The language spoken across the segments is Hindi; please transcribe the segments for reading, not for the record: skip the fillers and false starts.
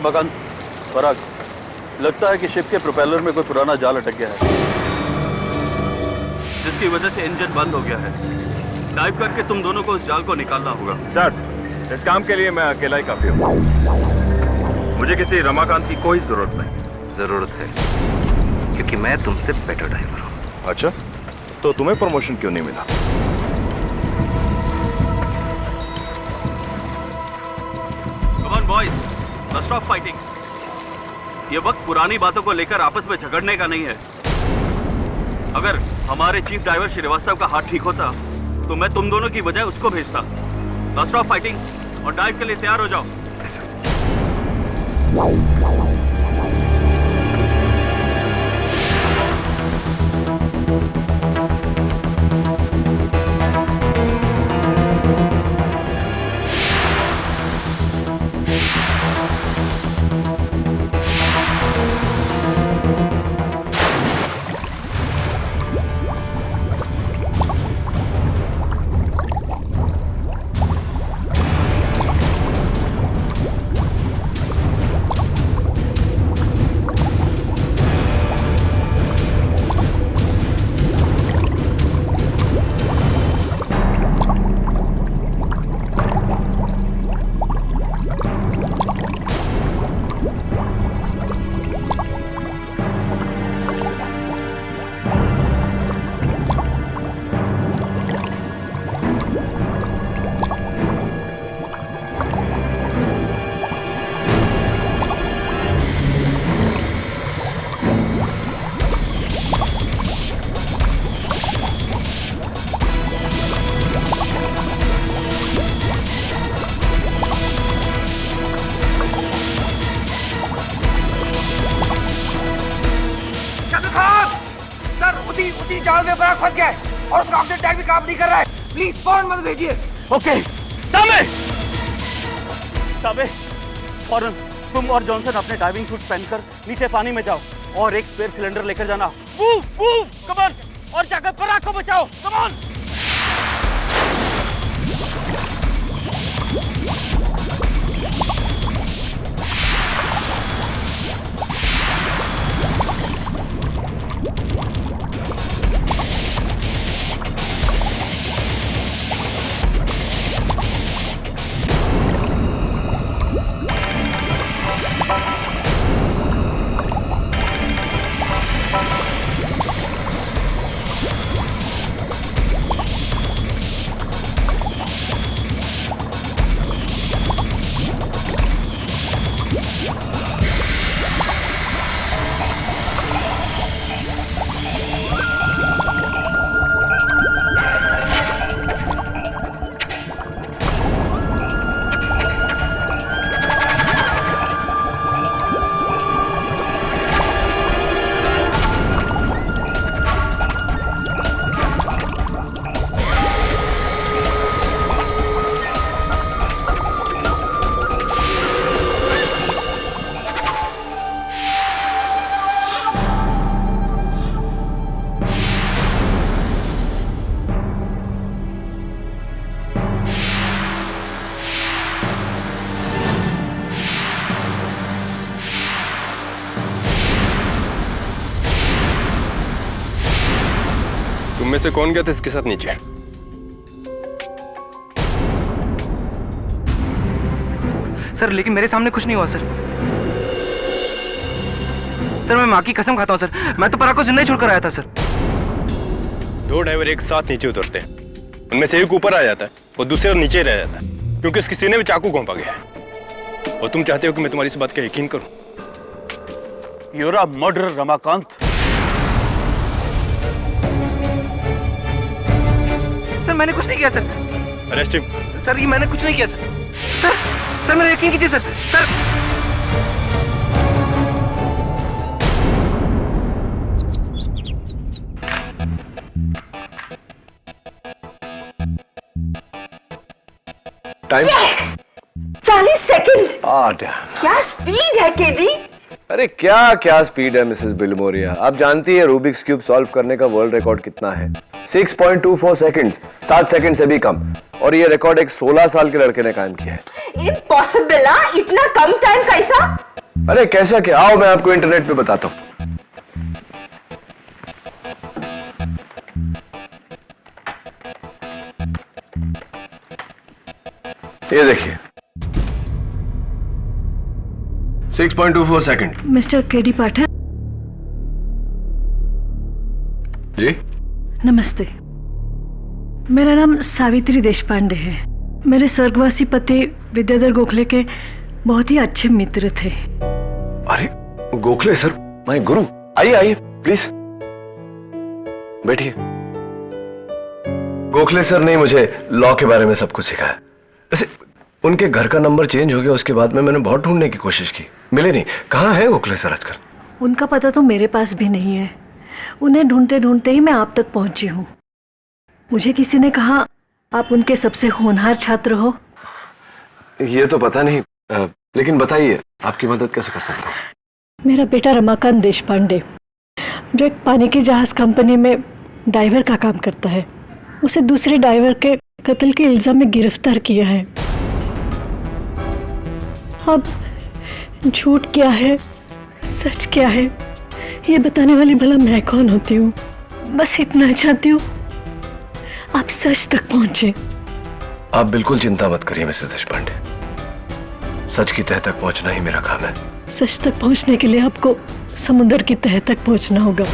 रमाकांत, पराग, लगता है कि शिप के प्रोपेलर में कोई पुराना जाल अटक गया है, जिसकी वजह से इंजन बंद हो गया है। डाइव करके तुम दोनों को उस जाल को निकालना होगा। सर, इस काम के लिए मैं अकेला ही काफी हूँ। मुझे किसी रमाकांत की कोई जरूरत नहीं। जरूरत है, क्योंकि मैं तुमसे बेटर ड्राइवर हूँ। अच्छा, तो तुम्हें प्रमोशन क्यों नहीं मिला? Come on boys, stop fighting. ये वक्त पुरानी बातों को लेकर आपस में झगड़ने का नहीं है। अगर हमारे चीफ ड्राइवर श्रीवास्तव का हाथ ठीक होता तो मैं तुम दोनों की बजाय उसको भेजता। स्टॉप फाइटिंग और डाइव के लिए तैयार हो जाओ। उसी जाल में बड़ा फंस गया है और उसका ऑक्सीजन टैंक भी काम नहीं कर रहा है। प्लीज फौरन मत भेजिए। ओके, दामे फौरन तुम और जॉनसन अपने डाइविंग सूट पहनकर नीचे पानी में जाओ और एक स्पेयर सिलेंडर लेकर जाना। मूव मूव, कम ऑन, और जाकर पराग को बचाओ। Come on. तुम में से कौन गया था इसके साथ नीचे? सर, लेकिन मेरे सामने कुछ नहीं हुआ सर। सर, मैं माँ की कसम खाता हूँ सर, मैं तो पराग को जिंदा ही छोड़कर आया था सर। दो ड्राइवर एक साथ नीचे उतरते हैं, उनमें से एक ऊपर आ जाता है और दूसरा नीचे रह जाता है, क्योंकि उसके सीने में चाकू घोंपा गया है। और तुम चाहते हो कि मैं तुम्हारी इस बात का यकीन करूं? You're a murderer, Ramakant. Sir, मैंने कुछ नहीं किया सर। Arrest him. सर, ये मैंने कुछ नहीं किया सर। सर मेरा यकीन कीजिए सर। Sir, time 40 second. क्या क्या स्पीड है केडी। अरे क्या क्या स्पीड है मिसेस बिलमोरिया। आप जानती है रूबिक्स क्यूब सॉल्व करने का वर्ल्ड रिकॉर्ड कितना है? 6.24 सेकंड्स, 7 सेकंड से भी कम। और ये रिकॉर्ड एक 16 साल के लड़के ने कायम किया है। इम्पॉसिबल। इतना कम टाइम कैसा? अरे कैसा क्या, आओ मैं आपको इंटरनेट पे बताता हूं। ये देखिए 6.24 सेकंड। मिस्टर केडी पाठक, जी नमस्ते। मेरा नाम सावित्री देशपांडे है। मेरे स्वर्गवासी पति विद्याधर गोखले के बहुत ही अच्छे मित्र थे। अरे गोखले सर, माय गुरु। आइए आइए प्लीज बैठिए। गोखले सर ने मुझे लॉ के बारे में सब कुछ सिखाया। वैसे उनके घर का नंबर चेंज हो गया, उसके बाद में मैंने बहुत ढूंढने की कोशिश की, मिले नहीं। कहाँ है गोखले सर आजकल? उनका पता तो मेरे पास भी नहीं है। उन्हें ढूंढते ढूंढते ही मैं आप तक पहुंची हूँ। मुझे किसी ने कहा आप उनके सबसे होनहार छात्र हो। ये तो पता नहीं, लेकिन बताइए आपकी मदद कैसे कर सकता हूँ? मेरा बेटा रमाकांत देशपांडे, जो एक पानी की जहाज कंपनी में ड्राइवर का काम करता है, उसे दूसरे ड्राइवर के कत्ल के इल्जाम में गिरफ्तार किया है। अब झूठ क्या है सच क्या है ये बताने वाली भला मैं कौन होती हूँ। बस इतना चाहती हूँ आप सच तक पहुंचे। आप बिल्कुल चिंता मत करिए मिसेस देशपांडे, सच की तह तक पहुंचना ही मेरा काम है। सच तक पहुंचने के लिए आपको समुद्र की तह तक पहुंचना होगा,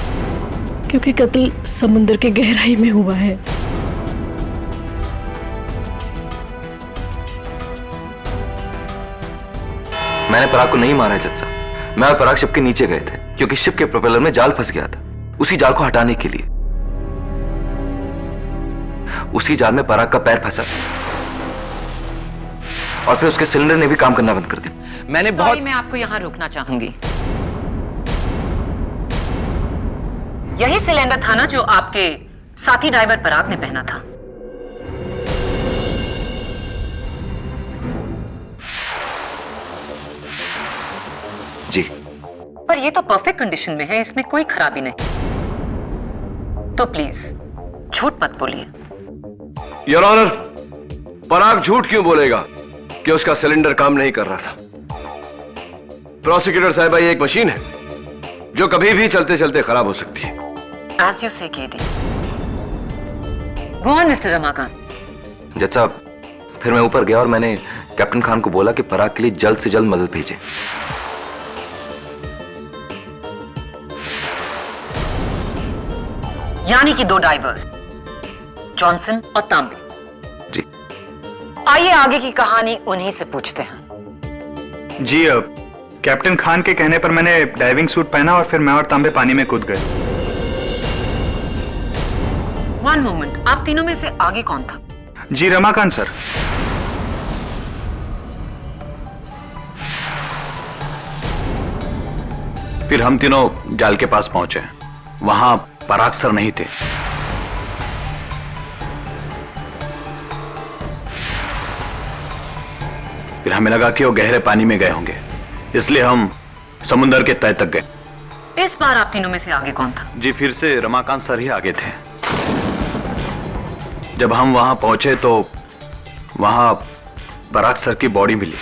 क्योंकि कत्ल समुद्र के गहराई में हुआ है। मैंने पराग को नहीं मारा है जज साहब। मैं और पराग शिप के नीचे गए थे क्योंकि शिप के प्रोपेलर में जाल फंस गया था। उसी जाल को हटाने के लिए उसी जाल में पराग का पैर फंसा और फिर उसके सिलेंडर ने भी काम करना बंद कर दिया। मैं आपको यहां रोकना चाहूंगी। यही सिलेंडर था ना जो आपके साथी ड्राइवर पराग ने पहना था। जी, पर ये तो परफेक्ट कंडीशन में है, इसमें कोई खराबी नहीं। तो प्लीज झूठ मत बोलिए। योर ऑनर, पराग झूठ क्यों बोलेगा कि उसका सिलेंडर काम नहीं कर रहा था? प्रोसिक्यूटर साहिबा, ये एक मशीन है जो कभी भी चलते चलते खराब हो सकती है। As you say, KD. Go on, Mr. Ramakant. जज साहब, फिर मैं ऊपर गया और मैंने कैप्टन खान को बोला कि पराग के लिए जल्द से जल्द मदद भेजे। यानी कि दो डाइवर्स, जॉनसन और तांबे। जी। आइए आगे की कहानी उन्हीं से पूछते हैं। जी, कैप्टन खान के कहने पर मैंने डाइविंग सूट पहना और फिर मैं और तांबे पानी में कूद गए। वन मोमेंट, आप तीनों में से आगे कौन था? जी, रमाकांत सर। फिर हम तीनों जाल के पास पहुंचे। वहां पराग सर नहीं थे। फिर हमें लगा कि वो गहरे पानी में गए होंगे, इसलिए हम समुद्र के तह तक गए। इस बार आप तीनों में से आगे कौन था? जी, फिर से रमाकांत सर ही आगे थे। जब हम वहां पहुंचे तो वहां पराग सर की बॉडी मिली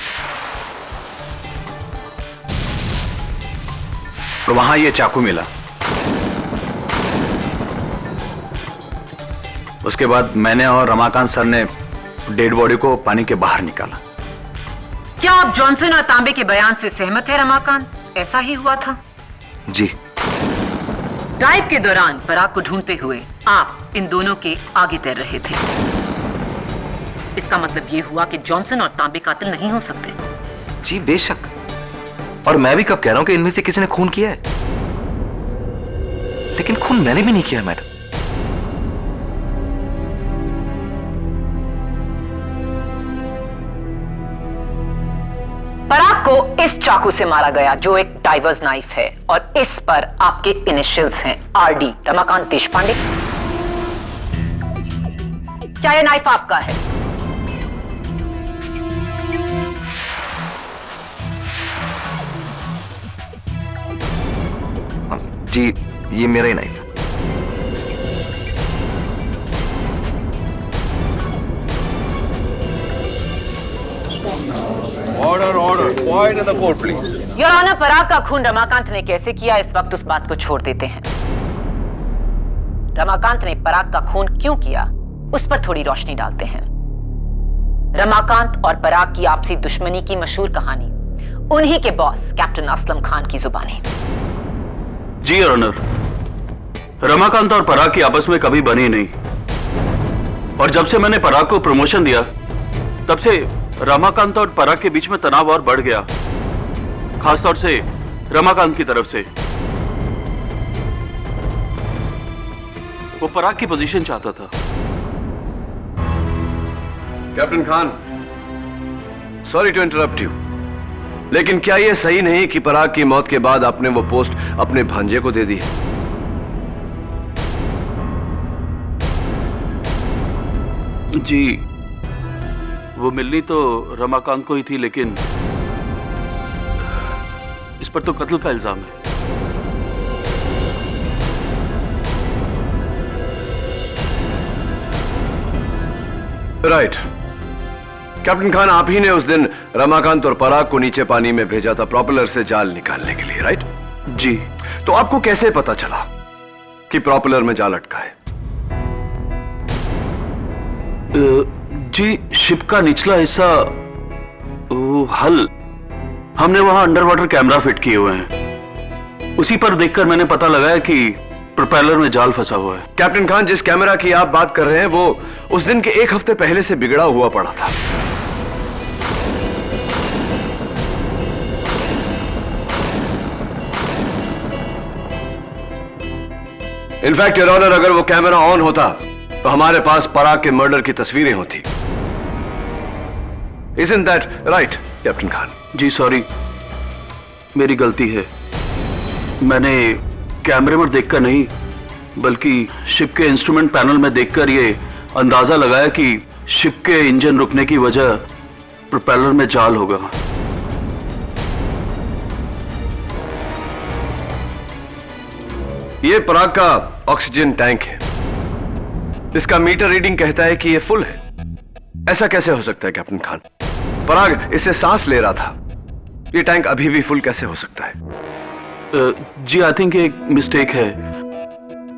और वहां ये चाकू मिला। उसके बाद मैंने और रमाकांत सर ने डेड बॉडी को पानी के बाहर निकाला। क्या आप जॉनसन और तांबे के बयान से सहमत है रमाकांत? ऐसा ही हुआ था? जी। डाइव के दौरान पराग को ढूंढते हुए आप इन दोनों के आगे तैर रहे थे। इसका मतलब यह हुआ कि जॉनसन और तांबे कातिल नहीं हो सकते। जी बेशक, और मैं भी कब कह रहा हूं कि इनमें से किसी ने खून किया है, लेकिन खून मैंने भी नहीं किया मैडम। पराग को इस चाकू से मारा गया जो एक डाइवर्स नाइफ है, और इस पर आपके इनिशियल्स हैं RD, रमाकांत देशपांडे। क्या यह नाइफ आपका है? जी, ये मेरा ही नाइफ है। Order order, Point of the court, please. Your honour, Parag का खून रमाकांत ने कैसे किया, इस वक्त उस बात को छोड़ देते हैं। रमाकांत ने पराग का खून क्यों किया, उस पर थोड़ी रोशनी डालते हैं। रमाकांत और पराग की आपसी दुश्मनी की मशहूर कहानी उन्हीं के बॉस कैप्टन असलम खान की जुबानी। जी योर ऑनर, रमाकांत और पराग की आपस में कभी बनी नहीं, और जब से मैंने पराग को प्रमोशन दिया तब से रमाकांत और पराग के बीच में तनाव और बढ़ गया, खासतौर से रमाकांत की तरफ से। वो पराग की पोजीशन चाहता था। Captain Khan, sorry to interrupt you, लेकिन क्या यह सही नहीं कि पराग की मौत के बाद आपने वो पोस्ट अपने भांजे को दे दी? जी, वो मिलनी तो रमाकांत को ही थी, लेकिन इस पर तो कत्ल का इल्जाम है। राइट। कैप्टन खान, आप ही ने उस दिन रमाकांत और पराग को नीचे पानी में भेजा था प्रोपेलर से जाल निकालने के लिए, राइट? जी। तो आपको कैसे पता चला कि प्रोपेलर में जाल अटका है? जी, शिप का निचला हिस्सा, हल, हमने वहां अंडर वाटर कैमरा फिट किए हुए हैं, उसी पर देखकर मैंने पता लगाया कि प्रोपेलर में जाल फंसा हुआ है। कैप्टन खान, जिस कैमरा की आप बात कर रहे हैं वो उस दिन के एक हफ्ते पहले से बिगड़ा हुआ पड़ा था। इनफैक्ट योर ऑनर, अगर वो कैमरा ऑन होता तो हमारे पास पराग के मर्डर की तस्वीरें होती। Isn't that right, captain Khan? जी सॉरी, मेरी गलती है। मैंने कैमरे में देखकर नहीं, बल्कि शिप के इंस्ट्रूमेंट पैनल में देखकर ये अंदाजा लगाया कि शिप के इंजन रुकने की वजह प्रोपेलर में जाल होगा। ये पराग का ऑक्सीजन टैंक है, इसका मीटर रीडिंग कहता है कि ये फुल है। ऐसा कैसे हो सकता है कैप्टन खान? पराग इससे सांस ले रहा था, ये टैंक अभी भी फुल कैसे हो सकता है? जी, आई थिंक एक मिस्टेक है।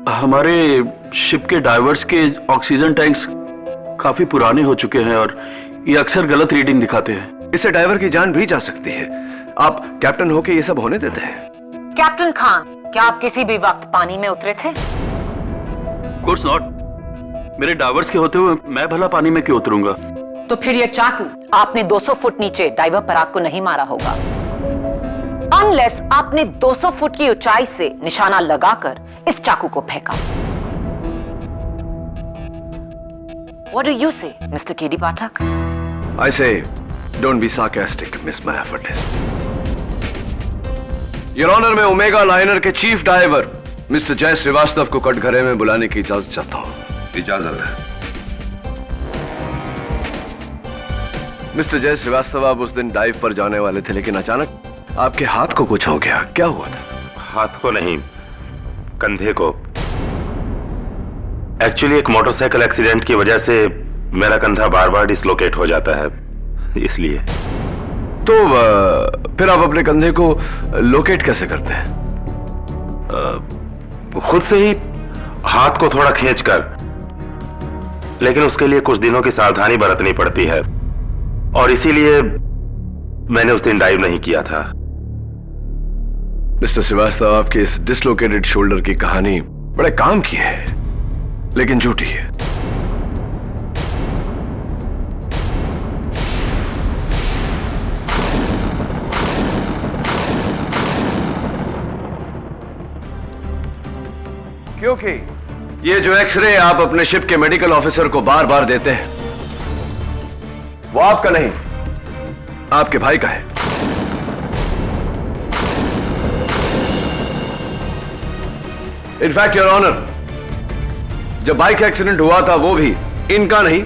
हमारे शिप के डाइवर्स के ऑक्सीजन टैंक्स काफी पुराने हो चुके हैं और ये अक्सर गलत रीडिंग दिखाते हैं। इससे डाइवर की जान भी जा सकती है। आप कैप्टन होके ये सब होने देते हैं? कैप्टन खान, क्या आप किसी भी वक्त पानी में उतरे थे? Course not. मेरे डाइवर्स के होते हुए मैं भला पानी में क्यों उतरूंगा? तो फिर ये चाकू आपने 200 फुट नीचे डाइवर पराग को नहीं मारा होगा, अनलेस आपने 200 फुट की ऊंचाई से निशाना लगाकर इस चाकू को फेंका। What do you say, Mr. K.D. Pathak? I say, don't be sarcastic, Miss Maya Fadnis. Your Honor, मैं ओमेगा लाइनर के चीफ डाइवर मिस्टर जय श्रीवास्तव को कटघरे में बुलाने की इजाजत चाहता हूं। इजाजत है। मिस्टर जय श्रीवास्तव, आप उस दिन डाइव पर जाने वाले थे, लेकिन अचानक आपके हाथ को कुछ हो गया, क्या हुआ था? हाथ को नहीं, कंधे को। एक्चुअली एक मोटरसाइकिल एक्सीडेंट की वजह से मेरा कंधा बार बार डिसलोकेट हो जाता है, इसलिए। तो फिर आप अपने कंधे को लोकेट कैसे करते हैं? खुद से ही, हाथ को थोड़ा खींचकर, लेकिन उसके लिए कुछ दिनों की सावधानी बरतनी पड़ती है और इसीलिए मैंने उस दिन डाइव नहीं किया था। मिस्टर श्रीवास्तव, आपके इस डिसलोकेटेड शोल्डर की कहानी बड़े काम की है, लेकिन झूठी है। क्योंकि ये जो एक्सरे आप अपने शिप के मेडिकल ऑफिसर को बार बार देते हैं, वो आपका नहीं, आपके भाई का है। इनफैक्ट योर ऑनर, जब बाइक एक्सीडेंट हुआ था वो भी इनका नहीं,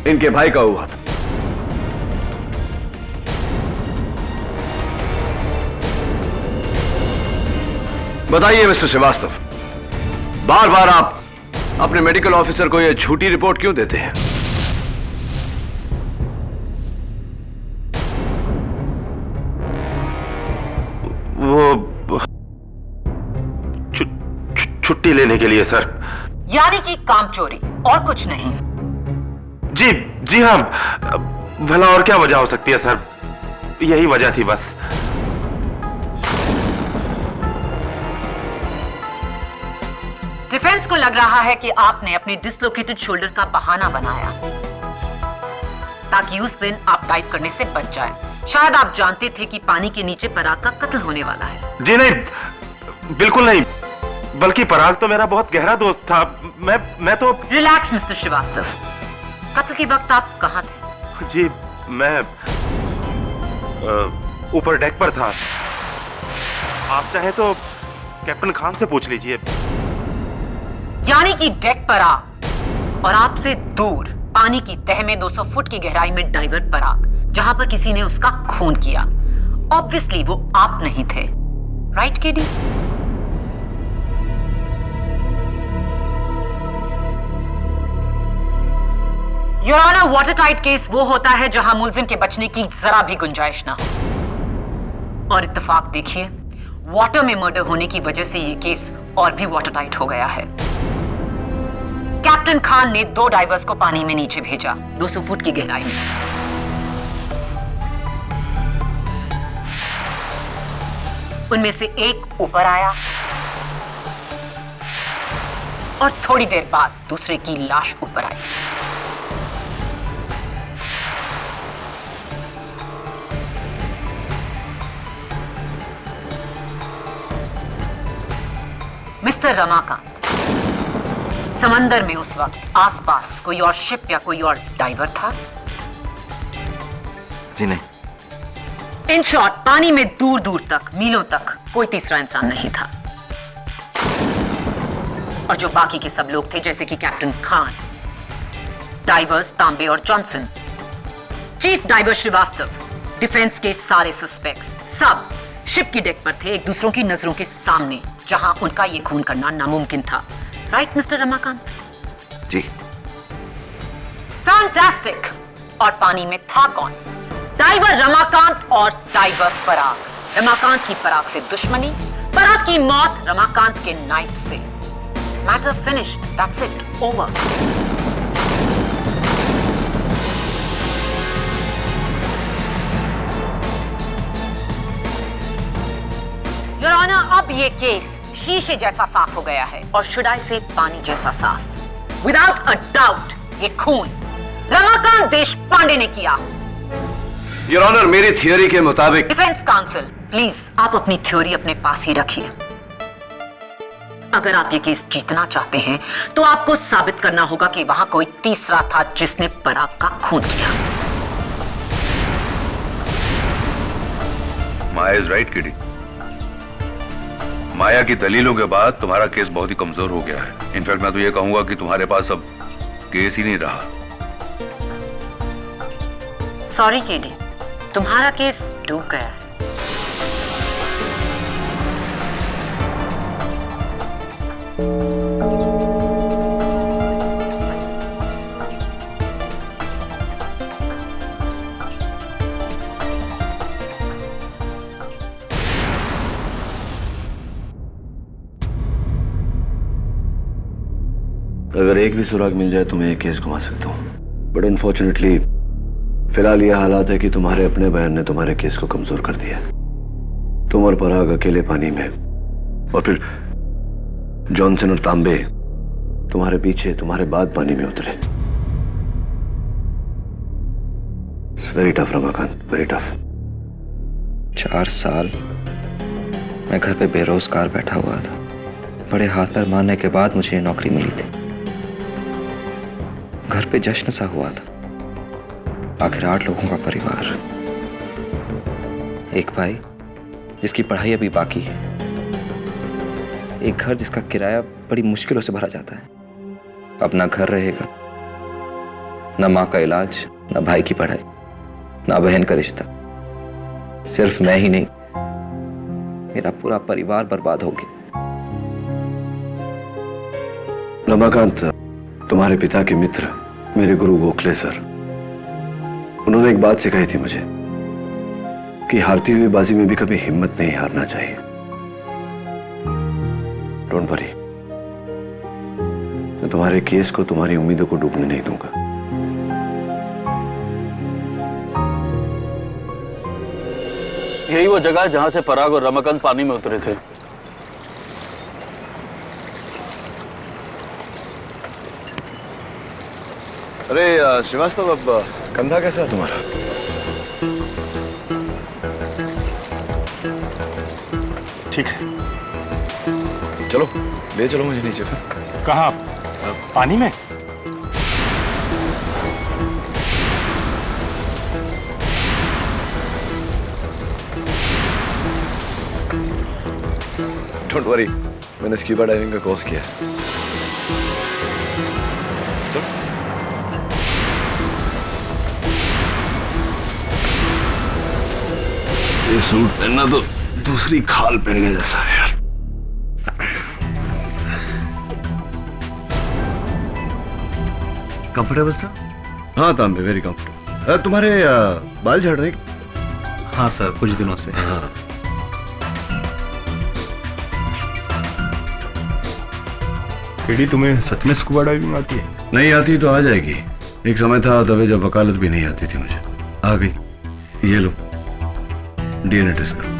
इनके भाई का हुआ था। बताइए मिस्टर श्रीवास्तव, बार बार आप अपने मेडिकल ऑफिसर को यह झूठी रिपोर्ट क्यों देते हैं? छुट्टी लेने के लिए सर। यानी कि काम चोरी और कुछ नहीं? जी जी हाँ, भला और क्या वजह हो सकती है सर, यही वजह थी बस। डिफेंस को लग रहा है कि आपने अपनी डिसलोकेटेड शोल्डर का बहाना बनाया ताकि उस दिन आप डाइव करने से बच जाएं। शायद आप जानते थे कि पानी के नीचे पराग का कत्ल होने वाला है। जी नहीं, बिल्कुल नहीं, बल्कि पराग तो मेरा बहुत गहरा दोस्त था। मैं तो। रिलैक्स मिस्टर श्रीवास्तव, कत्ल के वक्त आप कहां थे? जी मैं ऊपर डेक पर था। आप चाहे तो कैप्टन खान से पूछ लीजिए। यानी कि डेक पर आप और आपसे दूर पानी की तह में 200 फुट की गहराई में डाइवर पराग, जहां पर किसी ने उसका खून किया। ऑब्वियसली वो आप नहीं थे, right KD? Your honour, watertight case वो होता है जहां मुलजिम के बचने की जरा भी गुंजाइश ना हो। और इत्तेफाक देखिए, वाटर में मर्डर होने की वजह से ये केस और भी वाटर टाइट हो गया है। कैप्टन खान ने 2 डाइवर्स को पानी में नीचे भेजा 200 फुट की गहराई में। उनमें से एक ऊपर आया और थोड़ी देर बाद दूसरे की लाश ऊपर आई। मिस्टर रमाकांत, समंदर में उस वक्त आसपास कोई और शिप या कोई और डाइवर था? जी नहीं। इन शॉर्ट, पानी में दूर दूर तक, मीलों तक कोई तीसरा इंसान नहीं था। और जो बाकी के सब लोग थे, जैसे कि कैप्टन खान, डाइवर्स तांबे और Johnson, chief diver Srivastava, defence के सारे सस्पेक्ट्स, सब शिप की डेक पर थे, एक दूसरों की नजरों के सामने, जहां उनका ये खून करना नामुमकिन था। Right mister Ramakant? जी। फैंटास्टिक। और पानी में था कौन? डाइवर रमाकांत और डाइवर पराग। रमाकांत की पराग से दुश्मनी, पराग की मौत रमाकांत के नाइफ से। Matter finished, that's it, over. Your honour, अब ये केस शीशे जैसा साफ हो गया है, और शुड आई से पानी जैसा साफ। विदाउट अ डाउट ये खून रमाकांत देशपांडे ने किया। योर ऑनर, मेरी थियोरी के मुताबिक। डिफेंस काउंसिल, प्लीज आप अपनी थ्योरी अपने पास ही रखिए। अगर आप ये केस जीतना चाहते हैं तो आपको साबित करना होगा कि वहां कोई तीसरा था जिसने पराग का खून किया। माया इज राइट किडी। माया की दलीलों के बाद तुम्हारा केस बहुत ही कमजोर हो गया है। इनफैक्ट मैं तो ये कहूंगा कि तुम्हारे पास अब केस ही नहीं रहा। सॉरी केडी, तुम्हारा केस डूब गया है। अगर एक भी सुराग मिल जाए तो मैं ये केस घुमा सकता हूँ, बट अनफॉर्चुनेटली फिलहाल यह हालात है कि तुम्हारे अपने बयान ने तुम्हारे केस को कमजोर कर दिया। तुम और पराग अकेले पानी में, और फिर जॉनसन और तांबे तुम्हारे पीछे, तुम्हारे बाद पानी में उतरे। Very tough Ramakant, very tough. 4 साल मैं घर पे बेरोजगार बैठा हुआ था। बड़े हाथ पैर मारने के बाद मुझे ये नौकरी मिली थी। घर पे जश्न सा हुआ था। आखिर 8 लोगों का परिवार, एक भाई जिसकी पढ़ाई अभी बाकी है, एक घर जिसका किराया बड़ी मुश्किलों से भरा जाता है। अपना घर रहेगा, न माँ का इलाज, न भाई की पढ़ाई, न बहन का रिश्ता। सिर्फ मैं ही नहीं, मेरा पूरा परिवार बर्बाद हो गया। रमाकांत, तुम्हारे पिता के मित्र मेरे गुरु गोखले सर, उन्होंने एक बात सिखाई थी मुझे कि हारती हुई बाजी में भी कभी हिम्मत नहीं हारना चाहिए। डोंट वरी, तुम्हारे केस को, तुम्हारी उम्मीदों को डूबने नहीं दूंगा। यही वो जगह है जहां से पराग और रमाकांत पानी में उतरे थे। अरे श्रीवास्तव, अब कंधा कैसा है तुम्हारा? ठीक है। चलो ले चलो मुझे नीचे। कहाँ? पानी में? डोंट वरी, मैंने स्क्यूबा डाइविंग का कोर्स किया है। ये सूट पहनना तो दूसरी खाल पहनने जैसा है यार। Comfortable sir? हाँ तांबे, वेरी कंफर्टेबल। तुम्हारे बाल झड़ रहे? हाँ सर, कुछ दिनों से। हाँ। केडी, तुम्हें सच में स्कूबा डाइविंग आती है? नहीं आती तो आ जाएगी। एक समय था तभी जब वकालत भी नहीं आती थी मुझे, आ गई। ये लो, डीएनए टेस्ट करो।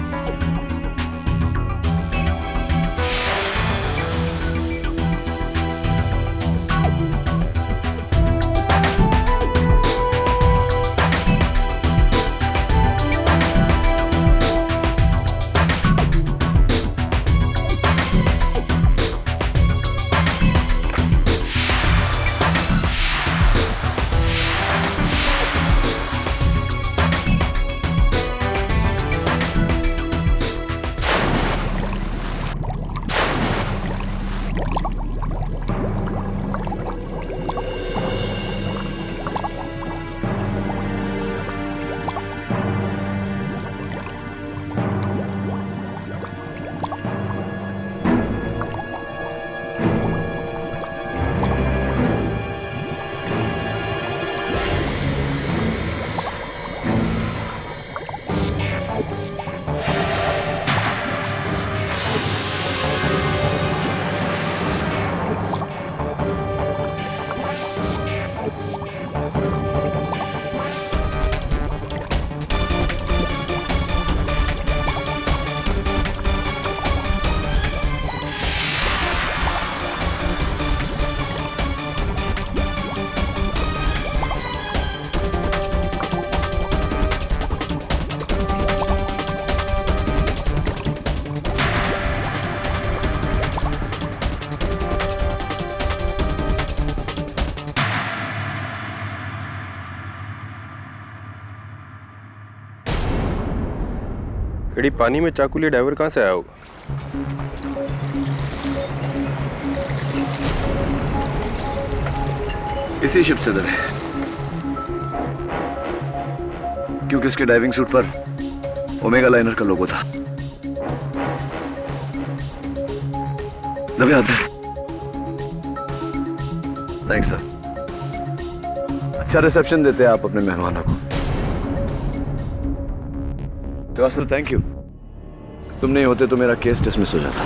केडी, पानी में चाकू लिए डाइवर कहाँ से आया होगा? इसी शिप से डरे, क्योंकि इसके डाइविंग सूट पर ओमेगा लाइनर का लोगो था। दबे आते। Thanks sir. अच्छा रिसेप्शन देते हैं आप अपने मेहमानों को। Srivastava, thank you. तुम नहीं होते तो मेरा केस डिसमिस हो जाता।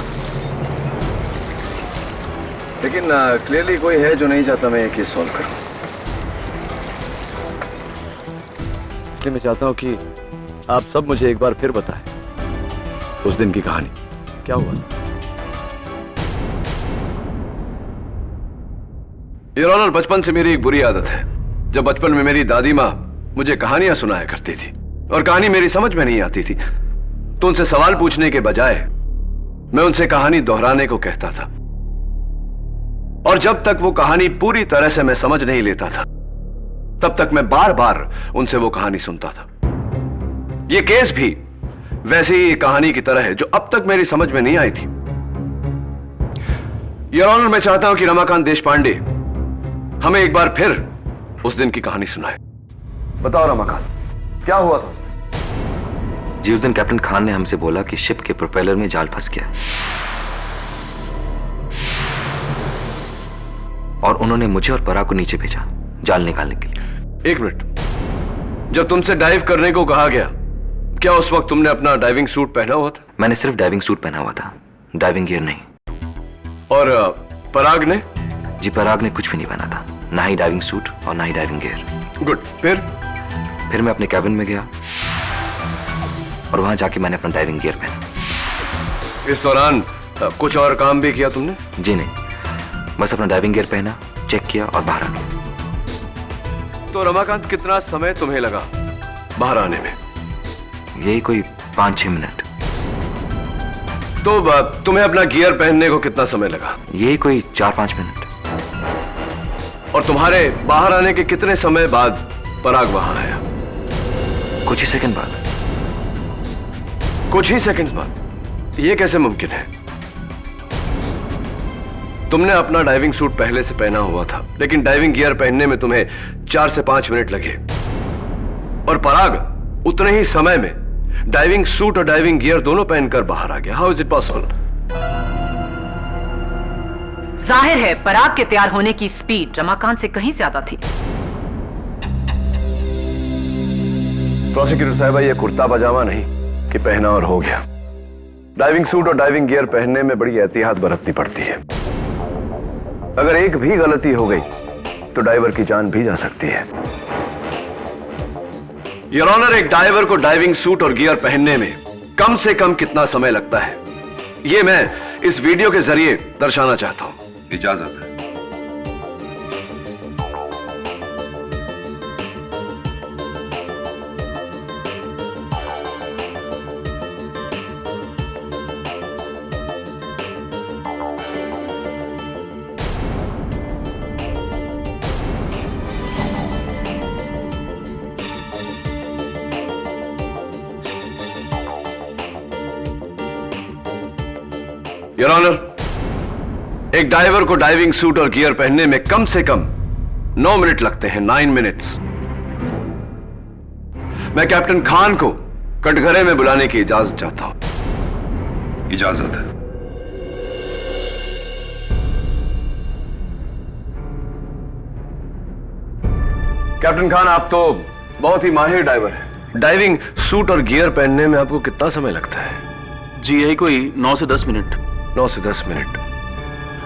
लेकिन क्लियरली कोई है जो नहीं चाहता मैं ये केस सॉल्व करूं। इसलिए मैं चाहता हूं कि आप सब मुझे एक बार फिर बताएं उस दिन की कहानी क्या हुआ। योर ऑनर, बचपन से मेरी एक बुरी आदत है। जब बचपन में मेरी दादी माँ मुझे कहानियां सुनाया करती थी और कहानी मेरी समझ में नहीं आती थी तो उनसे सवाल पूछने के बजाय मैं उनसे कहानी दोहराने को कहता था। और जब तक वो कहानी पूरी तरह से मैं समझ नहीं लेता था तब तक मैं बार बार उनसे वो कहानी सुनता था। ये केस भी वैसी ही कहानी की तरह है जो अब तक मेरी समझ में नहीं आई थी। योर ऑनर, मैं चाहता हूं कि रमाकांत देशपांडे हमें एक बार फिर उस दिन की कहानी सुनाए। बताओ रमाकांत, क्या हुआ था? जी, उस दिन कैप्टन खान ने हमसे बोला कि शिप के प्रोपेलर में जाल फंस गया और उन्होंने मुझे और पराग को नीचे भेजा जाल निकालने के लिए। एक मिनट, जब तुमसे डाइव करने को कहा गया क्या उस वक्त तुमने अपना डाइविंग सूट पहना हुआ था? मैंने सिर्फ डाइविंग सूट पहना हुआ था, डाइविंग गियर नहीं। और पराग ने? जी पराग ने कुछ भी नहीं पहना था, ना ही डाइविंग सूट और ना ही डाइविंग गियर। गुड। फिर मैं अपने कैबिन में गया और वहां जाके मैंने अपना डाइविंग गियर पहना। इस दौरान कुछ और काम भी किया तुमने? जी नहीं, बस अपना डाइविंग गियर पहना, चेक किया और बाहर आ गया। तो रमाकांत, कितना समय तुम्हें लगा बाहर आने में? यही कोई 5-6 मिनट। तो तुम्हें अपना गियर पहनने को कितना समय लगा? यही कोई 4-5 मिनट। और तुम्हारे बाहर आने के कितने समय बाद पराग वहां आया? कुछ ही सेकंड बाद। कुछ ही सेकंड्स बाद? यह कैसे मुमकिन है? तुमने अपना डाइविंग सूट पहले से पहना हुआ था, लेकिन डाइविंग गियर पहनने में तुम्हें 4 से 5 मिनट लगे, और पराग उतने ही समय में डाइविंग सूट और डाइविंग गियर दोनों पहनकर बाहर आ गया। How is it possible? जाहिर है पराग के तैयार होने की स्पीड रमाकांत से कहीं ज्यादा थी। प्रोसिक्यूटर साहब, यह कुर्ता पजामा नहीं कि पहना और हो गया। डाइविंग सूट और डाइविंग गियर पहनने में बड़ी एहतियात बरतनी पड़ती है। अगर एक भी गलती हो गई तो डाइवर की जान भी जा सकती है। योर ऑनर, एक डाइवर को डाइविंग सूट और गियर पहनने में कम से कम कितना समय लगता है, यह मैं इस वीडियो के जरिए दर्शाना चाहता हूं। इजाजत है। योर ऑनर, एक डाइवर को डाइविंग सूट और गियर पहनने में कम से कम 9 मिनट लगते हैं। 9 मिनट्स। मैं कैप्टन खान को कटघरे में बुलाने की इजाजत चाहता हूं। इजाजत है। कैप्टन खान, आप तो बहुत ही माहिर डाइवर हैं। डाइविंग सूट और गियर पहनने में आपको कितना समय लगता है? जी यही कोई 9 से 10 मिनट। 9 से 10 मिनट।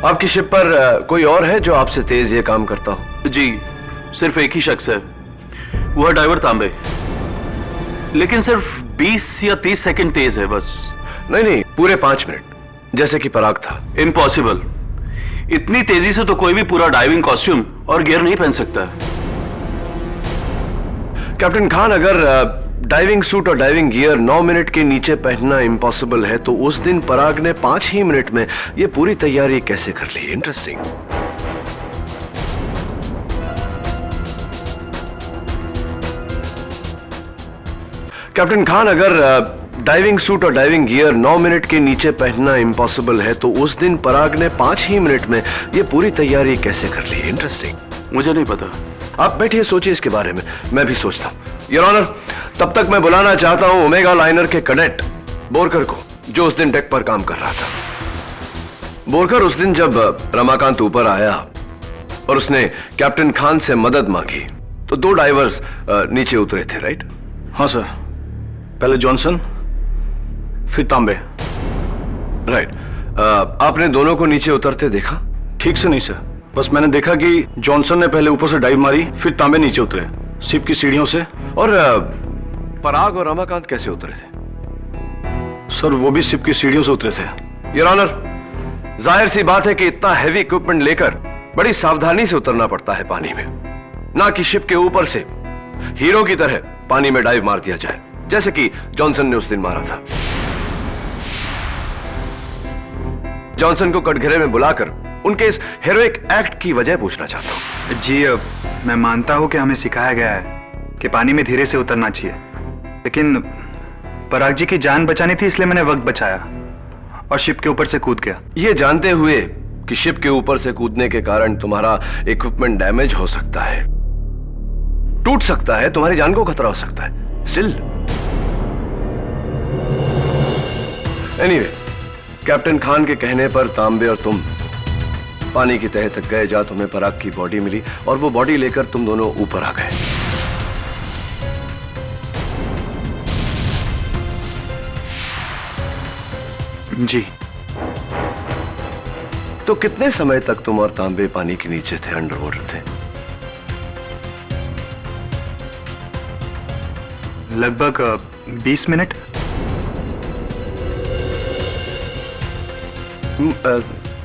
आपकी शिप पर कोई और है जो आपसे तेज ये काम करता हो? जी सिर्फ एक ही शख्स है, वो है ड्राइवर तांबे, लेकिन सिर्फ 20 या 30 सेकंड तेज है बस। नहीं, पूरे 5 मिनट, जैसे कि पराग था। इम्पॉसिबल। इतनी तेजी से तो कोई भी पूरा डाइविंग कॉस्ट्यूम और गियर नहीं पहन सकता। कैप्टन खान, अगर डाइविंग सूट और डाइविंग गियर 9 मिनट के नीचे पहनना इम्पॉसिबल है, तो उस दिन पराग ने 5 ही मिनट में यह पूरी तैयारी कैसे कर ली? इंटरेस्टिंग। कैप्टन खान, अगर डाइविंग सूट और डाइविंग गियर 9 मिनट के नीचे पहनना इम्पॉसिबल है, तो उस दिन पराग ने 5 ही मिनट में यह पूरी तैयारी कैसे कर ली? इंटरेस्टिंग। मुझे नहीं पता। आप बैठिए, सोचिए इसके बारे में, मैं भी सोचता हूं। योर ऑनर, तब तक मैं बुलाना चाहता हूं ओमेगा लाइनर के कैडेट बोरकर को, जो उस दिन डेक पर काम कर रहा था। बोरकर, उस दिन जब रमाकांत ऊपर आया और उसने कैप्टन खान से मदद मांगी, तो 2 डाइवर्स नीचे उतरे थे, राइट? हाँ सर, पहले जॉनसन फिर तांबे। राइट। आपने दोनों को नीचे उतरते देखा? ठीक से नहीं सर, बस मैंने देखा कि जॉनसन ने पहले ऊपर से डाइव मारी, फिर तांबे नीचे उतरे शिप की सीढ़ियों से। और पराग और रमाकांत कैसे उतरे थे? सर वो भी शिप की सीढ़ियों से उतरे थे। योर ऑनर, जाहिर सी बात है कि इतना हैवी इक्विपमेंट लेकर बड़ी सावधानी से उतरना पड़ता है पानी में, ना कि शिप के ऊपर से हीरो की तरह पानी में डाइव मार दिया जाए, जैसे कि जॉनसन ने उस दिन मारा था। जॉनसन को कटघरे में बुलाकर उनके इस हेरोइक एक्ट की वजह पूछना चाहता हूं। जी, मैं मानता हूं कि हमें सिखाया गया है कि पानी में धीरे से उतरना चाहिए, लेकिन पराग जी की जान बचानी थी, इसलिए मैंने वक्त बचाया और शिप के ऊपर से कूद गया। यह जानते हुए कि शिप के ऊपर से कूदने के कारण तुम्हारा इक्विपमेंट डैमेज हो सकता है, टूट सकता है, तुम्हारी जान को खतरा हो सकता है। स्टिल एनीवे, कैप्टन खान के कहने पर तांबे और तुम पानी की तह तक गए, जहां तुम्हें पराग की बॉडी मिली, और वो बॉडी लेकर तुम दोनों ऊपर आ गए। जी। तो कितने समय तक तुम और तांबे पानी के नीचे थे, अंडर वाटर थे? लगभग 20 मिनट।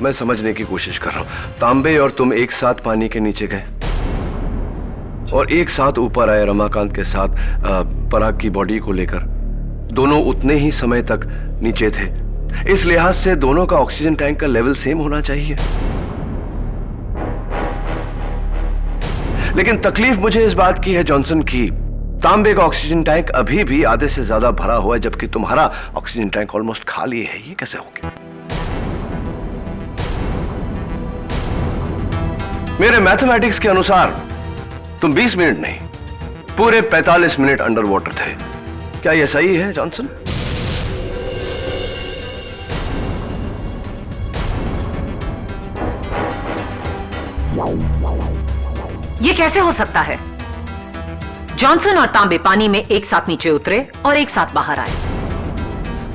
मैं समझने की कोशिश कर रहा हूं। तांबे और तुम एक साथ पानी के नीचे गए और एक साथ ऊपर आए रमाकांत के साथ पराग की बॉडी को लेकर। दोनों उतने ही समय तक नीचे थे। इस लिहाज से दोनों का ऑक्सीजन टैंक का लेवल सेम होना चाहिए। लेकिन तकलीफ मुझे इस बात की है जॉनसन की, तांबे का ऑक्सीजन टैंक अभी भी आधे से ज्यादा भरा हुआ है, जबकि तुम्हारा ऑक्सीजन टैंक ऑलमोस्ट खाली है। ये कैसे हो गया? मेरे मैथमेटिक्स के अनुसार तुम 20 मिनट नहीं, पूरे 45 मिनट अंडर वाटर थे। क्या यह सही है जॉनसन? ये कैसे हो सकता है? जॉनसन और तांबे पानी में एक साथ नीचे उतरे और एक साथ बाहर आए।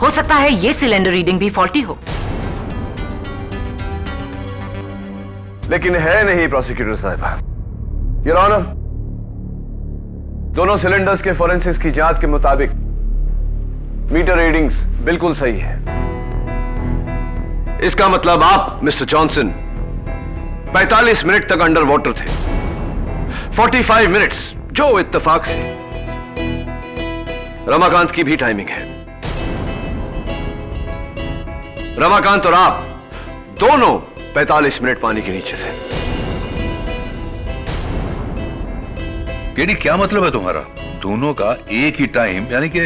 हो सकता है ये सिलेंडर रीडिंग भी फॉल्टी हो। लेकिन है नहीं प्रोसिक्यूटर साहब। योर ऑनर, दोनों सिलेंडर्स के फोरेंसिक्स की जांच के मुताबिक मीटर रीडिंग्स बिल्कुल सही है। इसका मतलब आप मिस्टर जॉनसन 45 मिनट तक अंडर वाटर थे। 45 मिनट्स जो इत्तेफाक से रमाकांत की भी टाइमिंग है। रमाकांत और आप दोनों 45 मिनट पानी के नीचे थे। केडी, क्या मतलब है तुम्हारा? दोनों का एक ही टाइम, यानी कि?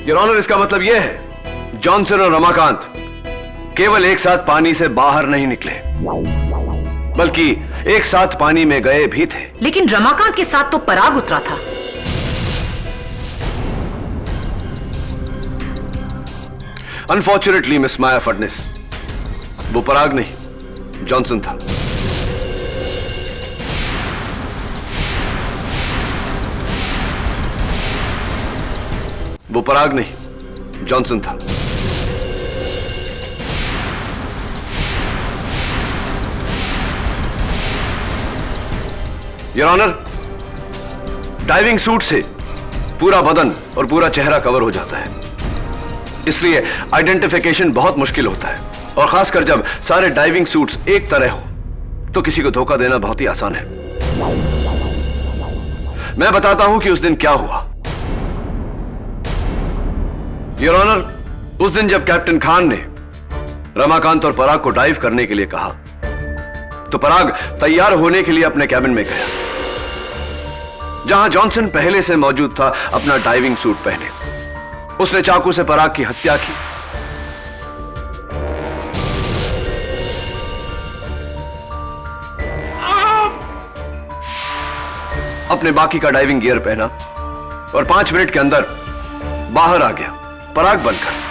योर ऑनर, इसका मतलब यह है जॉनसन और रमाकांत केवल एक साथ पानी से बाहर नहीं निकले, बल्कि एक साथ पानी में गए भी थे। लेकिन रमाकांत के साथ तो पराग उतरा था। अनफॉर्चुनेटली मिस माया फडनिस, वो पराग नहीं जॉनसन था। वो पराग नहीं जॉनसन था। योर ऑनर, डाइविंग सूट से पूरा बदन और पूरा चेहरा कवर हो जाता है, इसलिए आइडेंटिफिकेशन बहुत मुश्किल होता है। और खासकर जब सारे डाइविंग सूट्स एक तरह हो तो किसी को धोखा देना बहुत ही आसान है। मैं बताता हूं कि उस दिन क्या हुआ। योर ऑनर, उस दिन जब कैप्टन खान ने रमाकांत और पराग को डाइव करने के लिए कहा तो पराग तैयार होने के लिए अपने कैबिन में गया, जहां जॉनसन पहले से मौजूद था अपना डाइविंग सूट पहने। उसने चाकू से पराग की हत्या की। अपने बाकी का डाइविंग गियर पहना और 5 मिनट के अंदर बाहर आ गया पराग बनकर।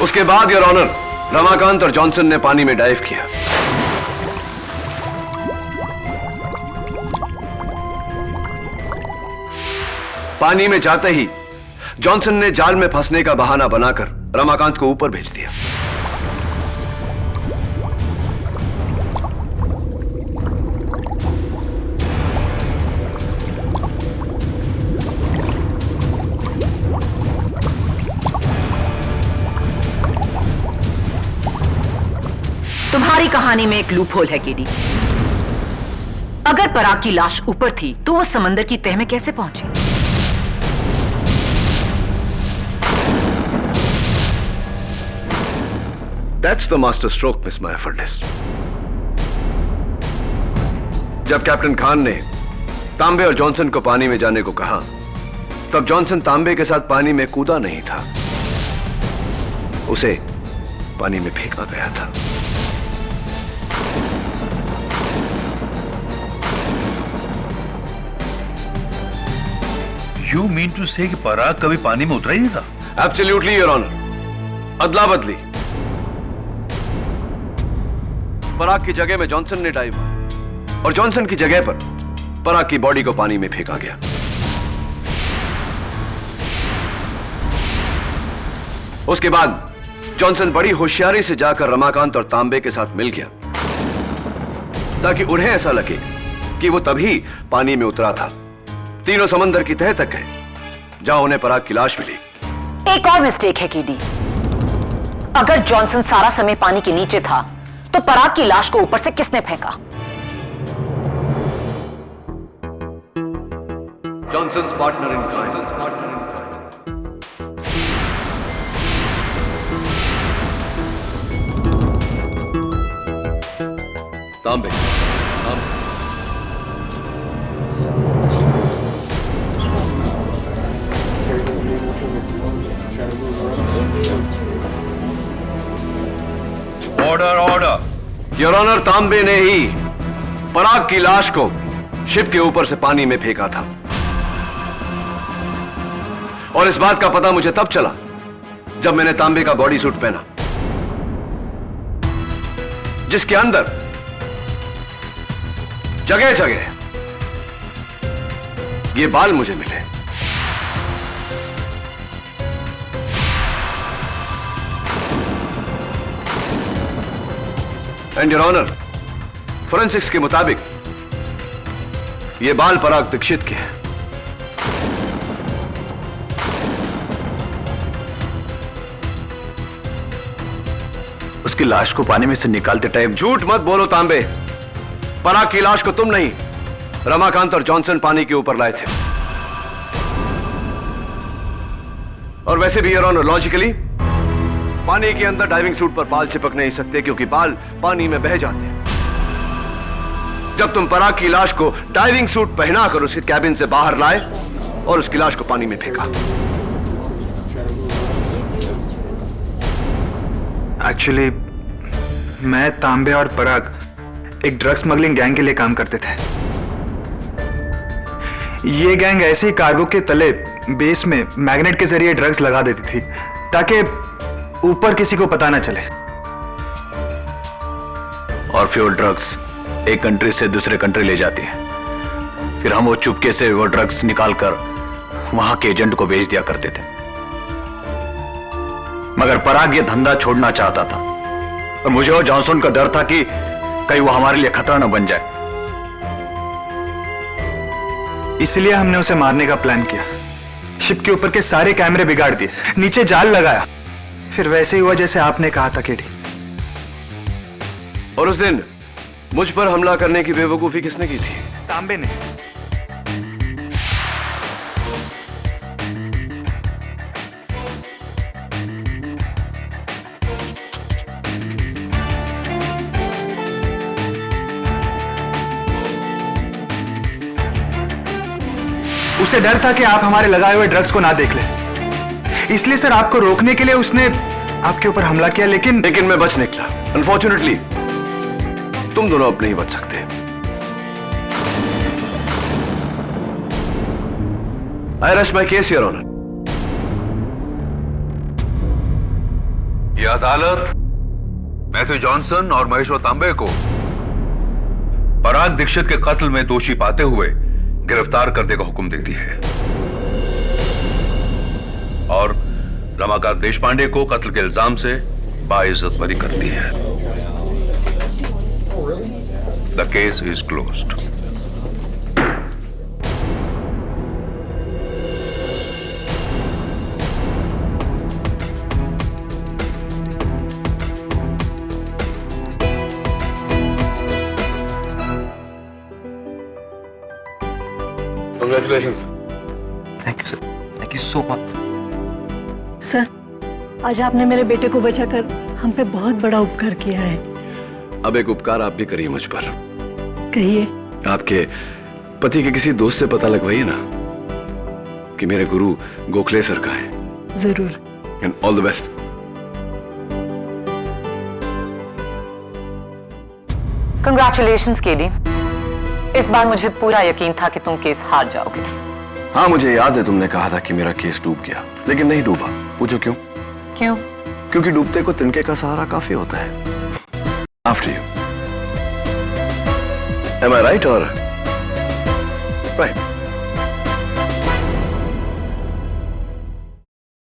उसके बाद योर ऑनर, रमाकांत और जॉनसन ने पानी में डाइव किया। पानी में जाते ही जॉनसन ने जाल में फंसने का बहाना बनाकर रमाकांत को ऊपर भेज दिया। तुम्हारी कहानी में एक लूप होल है केडी। अगर पराग की लाश ऊपर थी तो वो समंदर की तह में कैसे पहुंची? That's the master stroke, Miss Maya Furness. जब कैप्टन खान ने तांबे और जॉनसन को पानी में जाने को कहा, तब जॉनसन तांबे के साथ पानी में कूदा नहीं था, उसे पानी में फेंका गया था। You mean to say कि पराग कभी पानी में उतरा ही नहीं था? Absolutely, Your Honor. अदला बदली। पराग की जगह में जॉनसन ने डाइव और जॉनसन की जगह पर पराग की बॉडी को पानी में फेंका गया। उसके बाद जॉनसन बड़ी होशियारी से जाकर रमाकांत और तांबे के साथ मिल गया ताकि उन्हें ऐसा लगे कि वो तभी पानी में उतरा था। तीनों समंदर की तह तक गए जहां उन्हें पराग की लाश मिली। एक और मिस्टेक है कीडी। अगर जॉनसन सारा समय पानी के नीचे था तो पराग की लाश को ऊपर से किसने फेंका? Johnson's partner in crime. Tambe. Order order. Your honour, Tambe ने ही पराग की लाश को शिप के ऊपर से पानी में फेंका था और इस बात का पता मुझे तब चला जब मैंने तांबे का बॉडी सूट पहना जिसके अंदर जगह जगह ये बाल मुझे मिले। एंड योर ऑनर, फोरेंसिक्स के मुताबिक ये बाल पराग दीक्षित के हैं। उसकी लाश को पानी में से निकालते टाइम झूठ मत बोलो तांबे। पराग की लाश को तुम नहीं, रमाकांत और जॉनसन पानी के ऊपर लाए थे। और वैसे भी योर ऑनर, लॉजिकली पानी के अंदर डाइविंग सूट पर बाल चिपक नहीं सकते क्योंकि बाल पानी में बह जाते हैं। जब तुम पराग की लाश को डाइविंग सूट पहनाकर उसके कैबिन से बाहर लाए और उसकी लाश को पानी में फेंका। एक्चुअली मैं, तांबे और पराग एक ड्रग स्मगलिंग गैंग के लिए काम करते थे। ये गैंग ऐसे ही कार्गो के तले बेस में मैग्नेट के जरिए ड्रग्स लगा देती थी ताकि ऊपर किसी को पता ना चले। और फिर वो ड्रग्स एक कंट्री से दूसरे कंट्री ले जाती है। फिर हम वो चुपके से वो ड्रग्स निकालकर वहां के एजेंट को बेच दिया करते थे। मगर पराग ये धंधा छोड़ना चाहता था और मुझे और जॉनसन का डर था कि कहीं वो हमारे लिए खतरा न बन जाए। इसलिए हमने उसे मारने का प्लान किया। शिप के ऊपर के सारे कैमरे बिगाड़ दिए, नीचे जाल लगाया। फिर वैसे ही हुआ जैसे आपने कहा था केडी। और उस दिन मुझ पर हमला करने की बेवकूफी किसने की थी? तांबे ने। उसे डर था कि आप हमारे लगाए हुए ड्रग्स को ना देख ले, इसलिए सर आपको रोकने के लिए उसने आपके ऊपर हमला किया। लेकिन मैं बच निकला। अनफॉर्चुनेटली तुम दोनों अब नहीं बच सकते। I rest my case your honour. यह अदालत मैथ्यू जॉनसन और महेश्वर तांबे को पराग दीक्षित के कत्ल में दोषी पाते हुए गिरफ्तार करने का हुक्म देती है और रमाकांत देशपांडे को कत्ल के इल्जाम से बाइज्जत बरी करती है। The case is closed. Congratulations. Thank you sir, thank you so much sir, आज आपने मेरे बेटे को बचाकर हम पे बहुत बड़ा उपकार किया है। अब एक उपकार आप भी करिए मुझ पर। कहिए। आपके पति के किसी दोस्त से पता लगवाइए ना कि मेरे गुरु गोखले सर का है। जरूर। And all the best. Congratulations KD. इस बार मुझे पूरा यकीन था कि तुम केस हार जाओगे। हाँ, मुझे याद है तुमने कहा था कि मेरा केस डूब गया, लेकिन नहीं डूबा। पूछो क्यों? क्यों? क्योंकि डूबते को तिनके का सहारा काफी होता है। After you. Am I right or right?